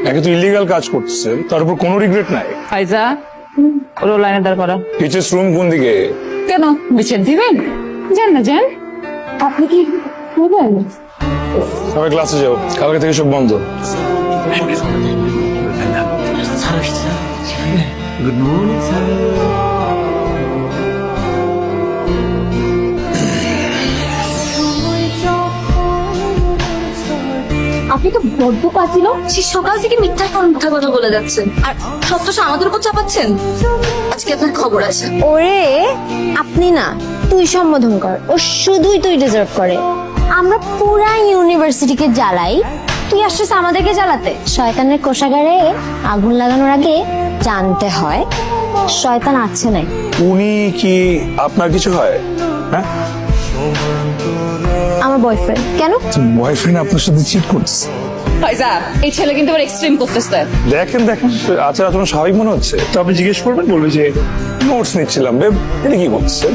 একে তো ইলিগাল কাজ করতেছেন, তার উপর কোনো রিগ্রেট নাই। ফাইজা ওর লাইনে দাঁড় করা। টিচার্স রুম কোন দিকে? কেন বিচ্ছেদ দিবেন? যান না যান। আপনি কি করবেন? সবাই ক্লাসে যাও, কালকে থেকে সব বন্ধ। Good morning sir. আপনি তো বড্ড পাচ্ছিল, সে সকাল থেকে মিথ্যা কথা বলে যাচ্ছেন আর সত্যটা আমাদের উপর চাপাচ্ছেন। আজকে আপনার খবর আছে। ওরে আপনি না, তুই সম্বোধন কর। ও শুধুই তুই ডিজার্ভ করে। আমরা পুরা ইউনিভার্সিটিকে জ্বালাই, তুই আসছিস আমাদেরকে জ্বালাতে। শয়তানের কোষাগারে আগুন লাগানোর আগে জানতে হয় শয়তান আছে নাই। উনি কি আপনার কিছু হয়? হ্যাঁ, আমার বয়ফ্রেন্ড। কেন? বয়ফ্রেন্ড আপনার সাথে চিট করছে। ফাইজা এই ছেলে কিন্তু আবার এক্সট্রিম করতেছে। দেখেন আচ্ছা আপনার স্বাভাবিক মনে হচ্ছে তো আপনি জিজ্ঞেস করবেন, বলবে যে নোটস নিচ্ছিলাম। বেব এটা কি করছেন?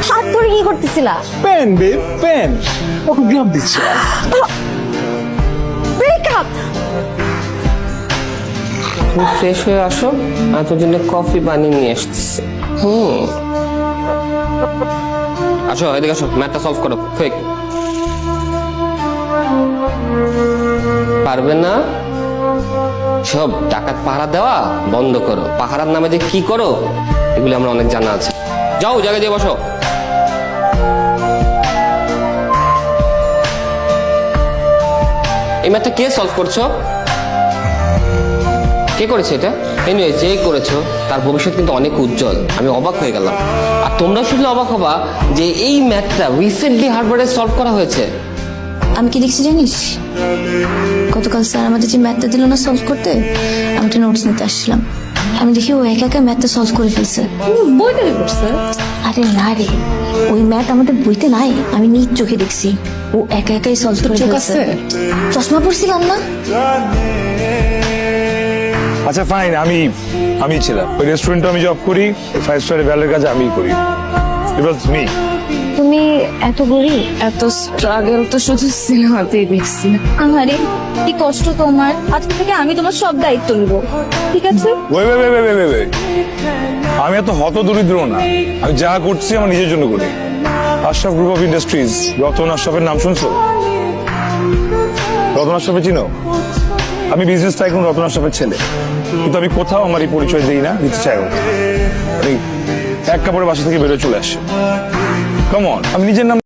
হাত ধরে কি করতেছিলা? পেন বেব পেন, অটোগ্রাফ দিচ্ছে। ব্রেকআপ। ফ্রেশ হয়ে আসো, আর তোর জন্য কফি বানিয়ে নিয়ে আসতেছে। আসো এদিকে আসো, ম্যাথটা সলভ করো কুইক। পারবে না? সব ডাকাত পাহারা দেওয়া বন্ধ করো। পাহারার নামে যে কি করো এগুলো আমরা অনেক জানা আছে। যাও জায়গায় দিয়ে বসো। এই ম্যাথটা কে সলভ করছো? কে করেছে এটা? এনিওয়ে যে করেছো তার ভবিষ্যৎ কিন্তু অনেক উজ্জ্বল। আমি অবাক হয়ে গেলাম। আর তোমরা শুনলে অবাক হবা যে এই ম্যাথটা রিসেন্টলি হার্ভার্ডে সলভ করা হয়েছে। আমি কি দেখছি জানিস, গতকাল স্যার আমাদের যে ম্যাথটা দিল না সলভ করতে, আমি একটা নোটস নিতে আসছিলাম। আমি দেখি ও একা একা ম্যাথটা সলভ করে ফেলছে। বইতে করছে। আরে না রে, ওই ম্যাথ আমাদের বইতে নাই, আমি নিজ চোখে দেখছি। ও একা একাই সলভ করে চোখ ফেলছে। আছে? চশমা পড়ছিলাম না। আচ্ছা ফাইন, আমি ছিলাম ওই রেস্টুরেন্টে, আমি জব করি, 5 স্টারের ভ্যালের কাজ আমি করি। ইট ওয়াজ মি। তুমি এত গরিব? এত স্ট্রাগল তো শুধু সিনেমাতেই দেখছি। আমারে কি কষ্ট তোমার, আজকে থেকে আমি তোমার সব দায়িত্ব নেবো, ঠিক আছে? ওই আমি এত হত দরিদ্র না, আমি যা করছি আমার নিজের জন্য করি। Ashraf group of industries, Ratan আশরাফের নাম শুনছো? রতন আশরাফে চিনো? আমি বিজনেস টাইকুন রতন আশরাফের ছেলে, কিন্তু আমি কোথাও আমার এই পরিচয় দিই না, দিতে চাইও। আমি এক কাপড়ের বাসা থেকে বেরোয় চলে আসি। কাম অন, আমি নিজের নাম